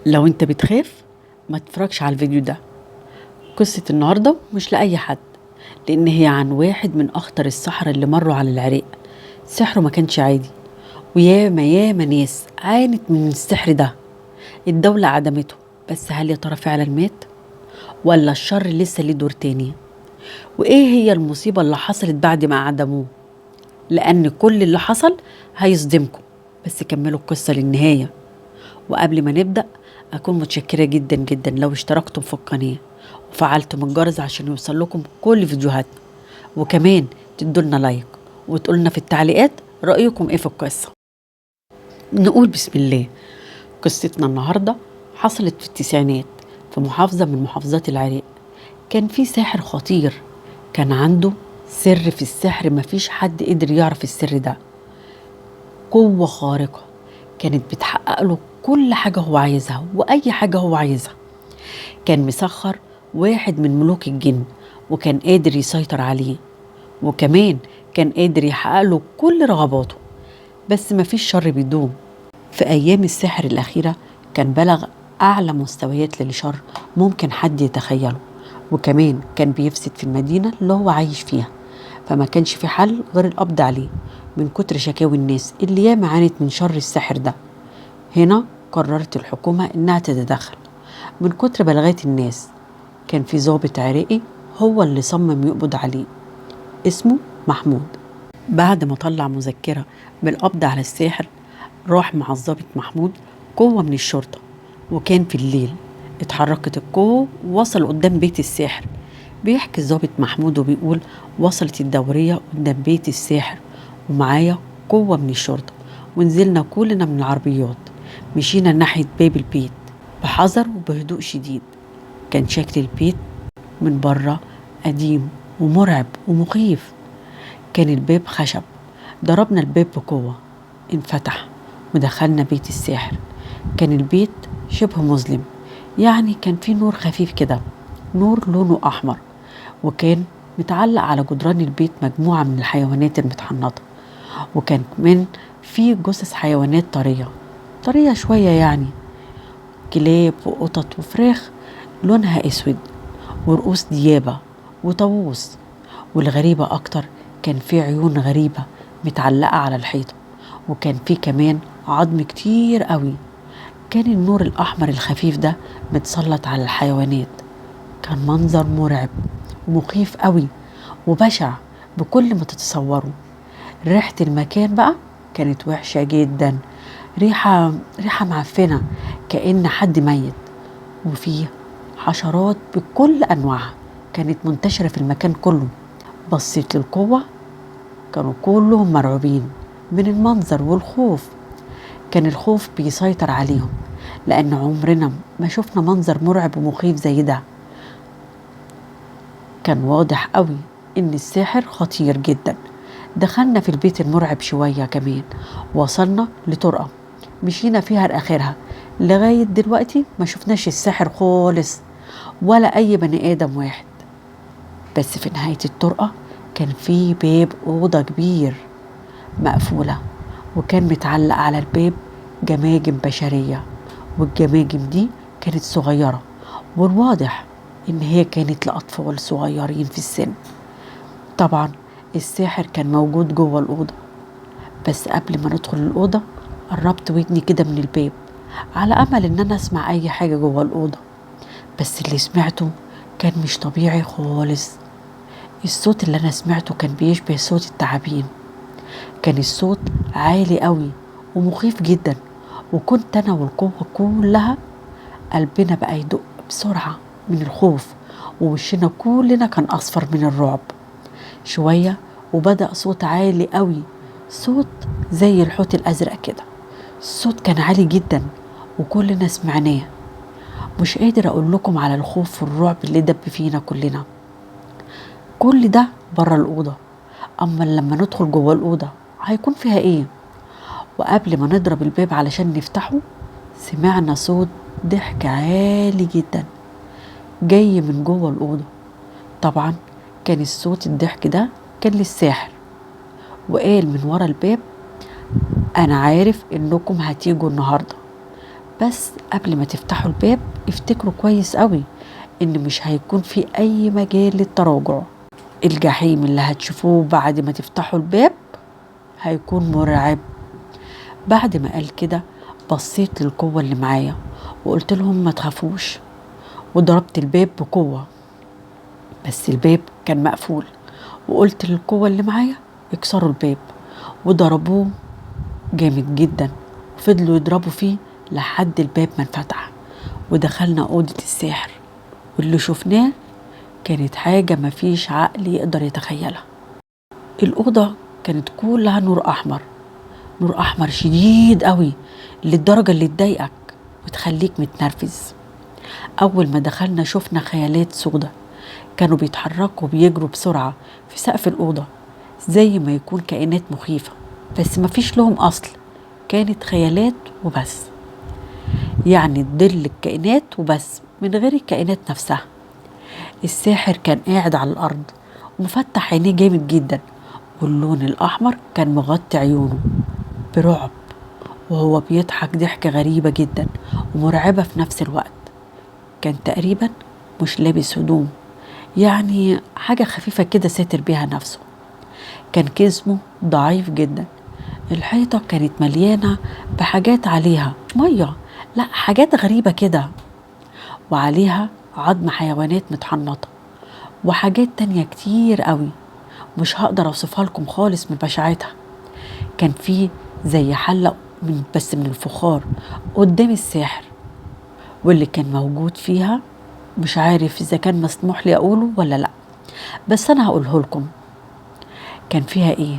لو انت بتخاف ما تتفرجش على الفيديو ده. قصة النهاردة مش لأي حد، لأن هي عن واحد من أخطر السحرة اللي مروا على العراق. سحره ما كانش عادي، وياما ياما ناس عانت من السحر ده. الدولة عدمته، بس هل يا ترى فعلا مات؟ ولا الشر لسه ليه دور تاني؟ وإيه هي المصيبة اللي حصلت بعد ما عدموه؟ لأن كل اللي حصل هيصدمكم، بس كملوا القصة للنهاية. وقبل ما نبدأ، أكون متشكرة جدا جدا لو اشتركتم في القناة وفعلتم الجرس عشان يوصل لكم كل فيديوهاتنا، وكمان تدولنا لايك وتقولنا في التعليقات رأيكم ايه في القصة. نقول بسم الله. قصتنا النهاردة حصلت في التسعينات في محافظة من محافظات العراق. كان في ساحر خطير، كان عنده سر في السحر مفيش حد قدر يعرف السر ده. قوة خارقة كانت بتحقق له كل حاجة هو عايزها وأي حاجة هو عايزها. كان مسخر واحد من ملوك الجن، وكان قادر يسيطر عليه، وكمان كان قادر يحقق له كل رغباته. بس مفيش شر بيدوم. في أيام السحر الأخيرة كان بلغ أعلى مستويات للشر ممكن حد يتخيله، وكمان كان بيفسد في المدينة اللي هو عايش فيها. فما كانش في حل غير القبض عليه من كتر شكاوي الناس اللي ياما عانت من شر السحر ده. هنا قررت الحكومة إنها تتدخل من كتر بلاغات الناس. كان في ضابط عراقي هو اللي صمم يقبض عليه، اسمه محمود. بعد ما طلع مذكرة بالقبض على الساحر، راح مع الضابط محمود قوة من الشرطة. وكان في الليل اتحركت القوة ووصل قدام بيت الساحر. بيحكي الضابط محمود وبيقول: وصلت الدورية قدام بيت الساحر ومعايا قوة من الشرطة، ونزلنا كلنا من العربيات، مشينا ناحية باب البيت بحذر وبهدوء شديد. كان شكل البيت من بره قديم ومرعب ومخيف. كان الباب خشب. ضربنا الباب بقوة، انفتح ودخلنا بيت الساحر. كان البيت شبه مظلم، يعني كان في نور خفيف كده، نور لونه أحمر. وكان متعلق على جدران البيت مجموعة من الحيوانات المتحنطة. وكان كمان في جثث حيوانات طرية طرية شوية، يعني كلاب وقطط وفراخ لونها اسود، ورؤوس ديابة وطاووس. والغريبة أكتر، كان في عيون غريبة متعلقة على الحيطة، وكان في كمان عظم كتير قوي. كان النور الأحمر الخفيف ده متسلط على الحيوانات. كان منظر مرعب ومخيف قوي وبشع بكل ما تتصوروا. ريحة المكان بقى كانت وحشة جدا، ريحة معفنة كأن حد ميت. وفيه حشرات بكل أنواعها كانت منتشرة في المكان كله. بصيت للقوة، كانوا كلهم مرعوبين من المنظر والخوف. كان الخوف بيسيطر عليهم، لأن عمرنا ما شفنا منظر مرعب ومخيف زي ده. كان واضح قوي إن الساحر خطير جدا. دخلنا في البيت المرعب شوية كمان، وصلنا لطرقة مشينا فيها لآخرها. لغاية دلوقتي ما شفناش الساحر خالص ولا أي بني آدم واحد. بس في نهاية الطرقة كان في باب أوضة كبير مقفولة، وكان متعلق على الباب جماجم بشرية. والجماجم دي كانت صغيرة، والواضح إن هي كانت لأطفال صغيرين في السن. طبعا الساحر كان موجود جوه الأوضة. بس قبل ما ندخل الأوضة قربت ودني كده من الباب على أمل إن أنا أسمع أي حاجة جوه الأوضة. بس اللي سمعته كان مش طبيعي خالص. الصوت اللي أنا سمعته كان بيشبه صوت التعابين. كان الصوت عالي قوي ومخيف جدا. وكنت أنا والقوة كلها قلبنا بقى يدق بسرعة من الخوف، ووشنا كلنا كان أصفر من الرعب. شوية وبدأ صوت عالي قوي، صوت زي الحوت الأزرق كده. الصوت كان عالي جدا وكلنا سمعناه. مش قادر أقول لكم على الخوف والرعب اللي دب فينا كلنا. كل ده بره الأوضة، أما لما ندخل جوه الأوضة هيكون فيها إيه؟ وقبل ما نضرب الباب علشان نفتحه سمعنا صوت ضحك عالي جدا جاي من جوه الأوضة. طبعا كان الصوت الضحك ده كان للساحر. وقال من ورا الباب: أنا عارف إنكم هتيجوا النهاردة، بس قبل ما تفتحوا الباب افتكروا كويس قوي ان مش هيكون في اي مجال للتراجع. الجحيم اللي هتشوفوه بعد ما تفتحوا الباب هيكون مرعب. بعد ما قال كده بصيت للقوة اللي معايا وقلت لهم ما تخافوش، وضربت الباب بقوة، بس الباب كان مقفول. وقلت للقوة اللي معايا يكسروا الباب، وضربوه جامد جدا وفضلوا يضربوا فيه لحد الباب ما انفتح. ودخلنا أوضة الساحر، واللي شفناه كانت حاجة مفيش عقل يقدر يتخيلها. الأوضة كانت كلها نور أحمر، نور أحمر شديد قوي للدرجة اللي تضايقك وتخليك متنرفز. أول ما دخلنا شفنا خيالات سودة كانوا بيتحركوا وبيجروا بسرعة في سقف الأوضة، زي ما يكون كائنات مخيفة بس مفيش لهم أصل، كانت خيالات وبس. يعني تضل الكائنات وبس من غير الكائنات نفسها. الساحر كان قاعد على الأرض ومفتح عينيه جامد جدا، واللون الأحمر كان مغطي عيونه برعب، وهو بيضحك ضحكة غريبة جدا ومرعبة في نفس الوقت. كان تقريبا مش لابس هدوم، يعني حاجة خفيفة كده ساتر بيها نفسه. كان جسمه ضعيف جدا. الحيطة كانت مليانة بحاجات عليها مية، لا حاجات غريبة كده، وعليها عظم حيوانات متحنطة وحاجات تانية كتير قوي مش هقدر اوصفها لكم خالص من بشاعتها. كان في زي حلة من الفخار قدام الساحر، واللي كان موجود فيها مش عارف اذا كان مسموح لي اقوله ولا لا، بس انا هقوله لكم. كان فيها ايه؟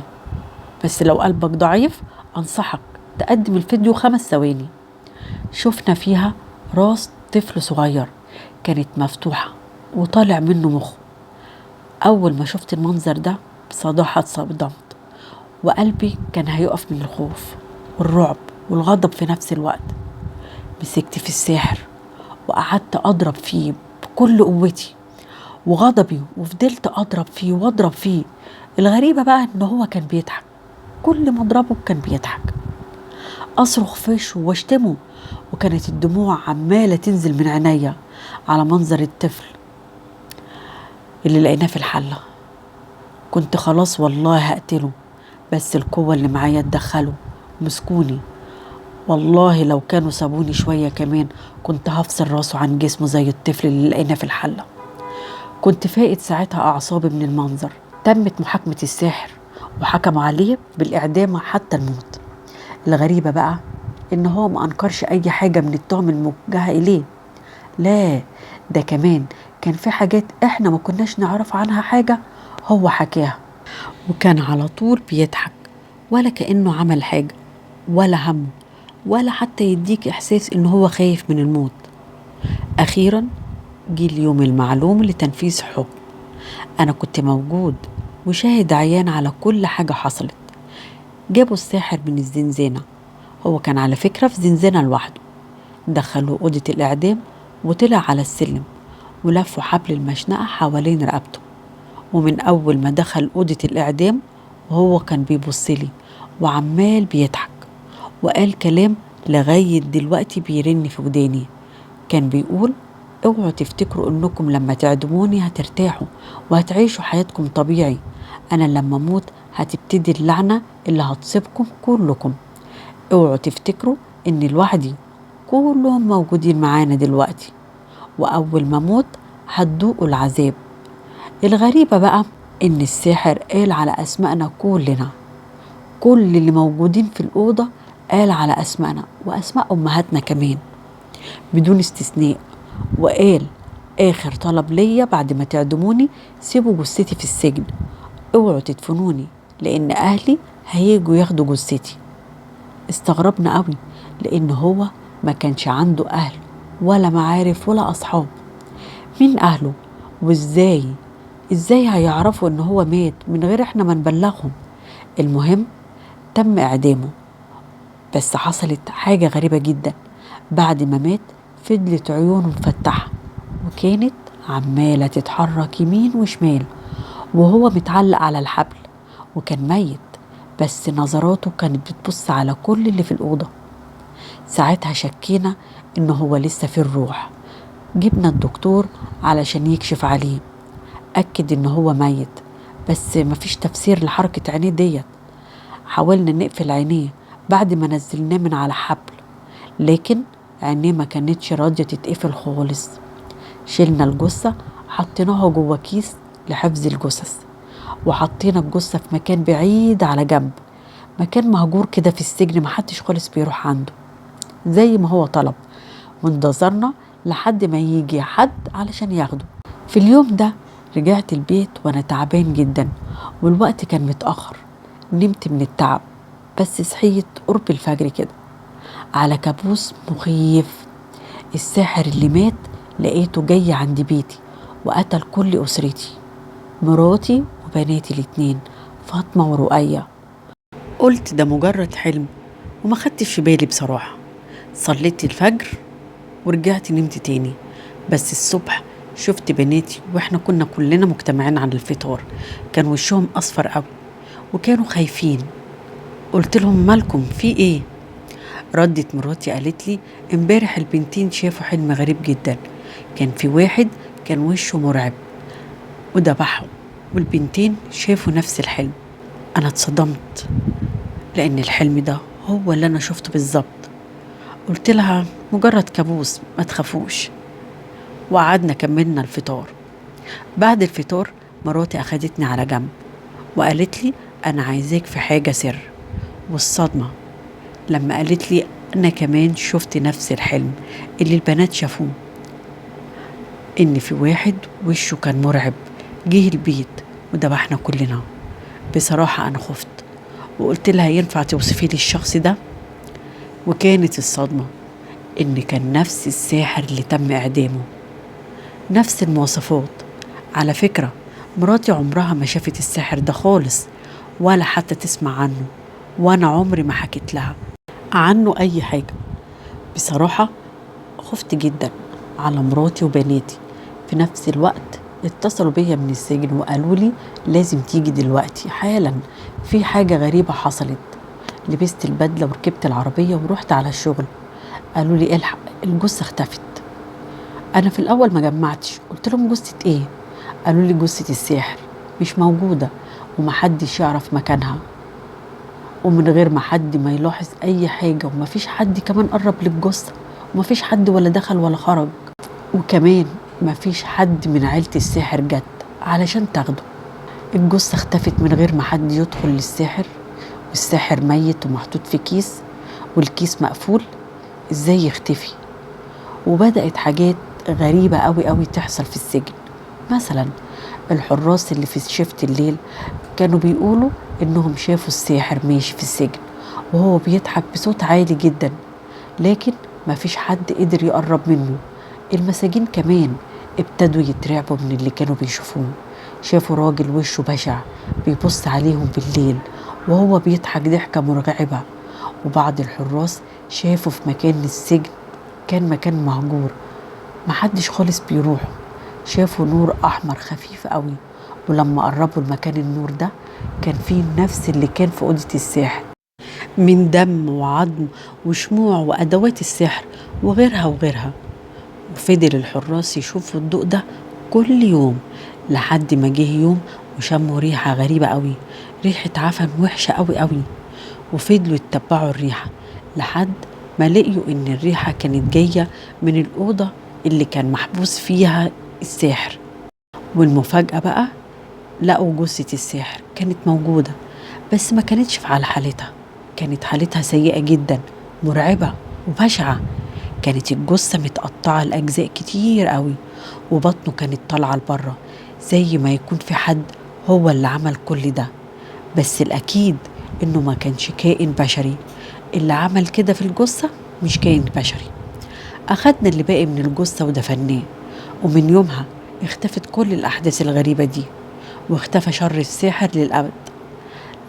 بس لو قلبك ضعيف انصحك تقدم الفيديو 5 ثواني. شفنا فيها راس طفل صغير كانت مفتوحة وطالع منه مخ. اول ما شفت المنظر ده بصراحة اتصدمت، وقلبي كان هيقف من الخوف والرعب والغضب في نفس الوقت. مسكت في الساحر وقعدت اضرب فيه بكل قوتي وغضبي، وفضلت اضرب فيه واضرب فيه. الغريبة بقى ان هو كان بيضحك، كل ما اضربه كان بيضحك. اصرخ في وشه واشتمه، وكانت الدموع عمالة تنزل من عينيا على منظر الطفل اللي لقيناه في الحلة. كنت خلاص والله هقتله، بس القوة اللي معايا اتدخلوا مسكوني. والله لو كانوا سابوني شوية كمان كنت هفصل راسه عن جسمه زي الطفل اللي لقيناه في الحلة. كنت فاقد ساعتها أعصابي من المنظر. تمت محاكمة الساحر وحكموا عليه بالإعدام حتى الموت. الغريبة بقى إن هو ما أنكرش أي حاجة من التهم الموجهة إليه، لا ده كمان كان في حاجات إحنا ما كناش نعرف عنها حاجة هو حكاها، وكان على طول بيضحك ولا كأنه عمل حاجة ولا همه، ولا حتى يديك إحساس إنه هو خايف من الموت. أخيرا جه اليوم المعلوم لتنفيذ حكم. أنا كنت موجود وشاهد عيان على كل حاجة حصلت. جابوا الساحر من الزنزانة، هو كان على فكرة في زنزانة لوحده. دخلوا أوضة الإعدام وطلع على السلم ولفوا حبل المشنقة حوالين رقبته. ومن أول ما دخل أوضة الإعدام وهو كان بيبصلي وعمال بيضحك، وقال كلام لغاية دلوقتي بيرن في وداني. كان بيقول: اوعوا تفتكروا انكم لما تعدموني هترتاحوا وهتعيشوا حياتكم طبيعي. انا لما اموت هتبتدي اللعنة اللي هتصيبكم كلكم. اوعوا تفتكروا اني لوحدي، كلهم موجودين معانا دلوقتي، واول ما اموت هتذوقوا العذاب. الغريبة بقى ان الساحر قال على اسمائنا كلنا، كل اللي موجودين في الأوضة قال على اسمائنا واسماء امهاتنا كمان بدون استثناء. وقال: آخر طلب ليا بعد ما تعدموني سيبوا جثتي في السجن، اوعوا تدفنوني لأن أهلي هيجوا ياخدوا جثتي. استغربنا قوي لأن هو ما كانش عنده أهل ولا معارف ولا أصحاب. مين أهله؟ وإزاي هيعرفوا إن هو مات من غير إحنا ما نبلغهم؟ المهم تم إعدامه. بس حصلت حاجة غريبة جدا، بعد ما مات فضلت عيونه مفتحة وكانت عمالة تتحرك يمين وشمال وهو متعلق على الحبل، وكان ميت بس نظراته كانت بتبص على كل اللي في الأوضة. ساعتها شكينا إنه هو لسه في الروح. جبنا الدكتور علشان يكشف عليه، أكد إنه هو ميت، بس مفيش تفسير لحركة عينيه ديت. حاولنا نقفل عينيه بعد ما نزلناه من على حبل، لكن عينيه ما كانتش راضية تتقفل خالص. شلنا الجثة، حطيناها جوه كيس لحفظ الجثث، وحطينا الجثة في مكان بعيد على جنب، مكان مهجور كده في السجن محدش خالص بيروح عنده زي ما هو طلب، وانتظرنا لحد ما يجي حد علشان ياخده. في اليوم ده رجعت البيت وانا تعبان جدا، والوقت كان متأخر. نمت من التعب، بس صحيت قرب الفجر كده على كابوس مخيف. الساحر اللي مات لقيته جاي عند بيتي وقتل كل أسرتي، مراتي وبناتي الاتنين، فاطمة ورؤية. قلت ده مجرد حلم وما خدتش في بالي بصراحة. صليت الفجر ورجعت نمت تاني. بس الصبح شفت بناتي واحنا كنا كلنا مجتمعين على الفطار، كان وشهم أصفر قوي وكانوا خايفين. قلت لهم مالكم في ايه؟ ردت مراتي قالت لي امبارح البنتين شافوا حلم غريب جدا، كان في واحد كان وشه مرعب وذبحهم، والبنتين شافوا نفس الحلم. انا اتصدمت لان الحلم ده هو اللي انا شفته بالظبط. قلت لها مجرد كابوس ما تخافوش، وقعدنا كملنا الفطار. بعد الفطار مراتي اخدتني على جنب وقالت لي انا عايزاك في حاجة سر. والصدمة لما قالت لي أنا كمان شفت نفس الحلم اللي البنات شافوه، إن في واحد وشه كان مرعب جه البيت وذبحنا كلنا. بصراحة أنا خفت وقلت لها ينفع توصفي لي الشخص ده؟ وكانت الصدمة إن كان نفس الساحر اللي تم إعدامه، نفس المواصفات. على فكرة مراتي عمرها ما شافت الساحر ده خالص ولا حتى تسمع عنه، وأنا عمري ما حكيت لها عنه أي حاجة. بصراحة خفت جدا على مراتي وبناتي. في نفس الوقت اتصلوا بيا من السجن وقالوا لي لازم تيجي دلوقتي حالا، في حاجة غريبة حصلت. لبست البدلة وركبت العربية ورحت على الشغل. قالوا لي الحق الجثة اختفت. أنا في الأول ما جمعتش، قلت لهم جثة إيه؟ قالوا لي جثة الساحر مش موجودة ومحدش يعرف مكانها، ومن غير ما حد ما يلاحظ أي حاجة، ومفيش حد كمان قرب للجثة، ومفيش حد ولا دخل ولا خرج، وكمان مفيش حد من عيلة الساحر جت علشان تاخده. الجثة اختفت من غير ما حد يدخل للساحر، والساحر ميت ومحطوط في كيس والكيس مقفول. ازاي يختفي؟ وبدأت حاجات غريبة قوي قوي تحصل في السجن. مثلا الحراس اللي في شفت الليل كانوا بيقولوا انهم شافوا الساحر ماشي في السجن وهو بيضحك بصوت عالي جدا، لكن مفيش حد قدر يقرب منه. المساجين كمان ابتدوا يترعبوا من اللي كانوا بيشوفوه. شافوا راجل وشه بشع بيبص عليهم بالليل وهو بيضحك ضحكة مرعبة. وبعض الحراس شافوا في مكان السجن كان مكان مهجور محدش خالص بيروحه، شافوا نور أحمر خفيف قوي، ولما قربوا المكان النور ده كان فيه نفس اللي كان في أوضة الساحر من دم وعظم وشموع وأدوات السحر وغيرها وغيرها. وفضل الحراس يشوفوا الضوء ده كل يوم لحد ما جه يوم وشموا ريحة غريبة قوي، ريحة عفن وحشة قوي قوي. وفضلوا يتبعوا الريحة لحد ما لقيوا إن الريحة كانت جاية من الأوضة اللي كان محبوس فيها الساحر. والمفاجأة بقى لقوا جثة الساحر كانت موجودة، بس ما كانتش على حالتها، كانت حالتها سيئة جدا مرعبة وبشعة. كانت الجثة متقطعة لأجزاء كتير قوي، وبطنه كانت طالعة لبره زي ما يكون في حد هو اللي عمل كل ده. بس الأكيد إنه ما كانش كائن بشري، اللي عمل كده في الجثة مش كائن بشري. أخدنا اللي باقي من الجثة ودفناه، ومن يومها اختفت كل الأحداث الغريبة دي، واختفى شر الساحر للأبد.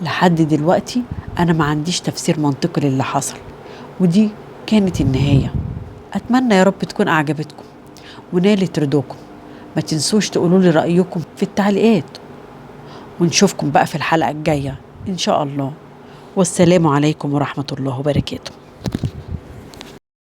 لحد دلوقتي أنا ما عنديش تفسير منطقي للي حصل، ودي كانت النهاية. أتمنى يا رب تكون أعجبتكم ونالت رضاكم. ما تنسوش تقولوا لي رأيكم في التعليقات، ونشوفكم بقى في الحلقة الجاية إن شاء الله. والسلام عليكم ورحمة الله وبركاته.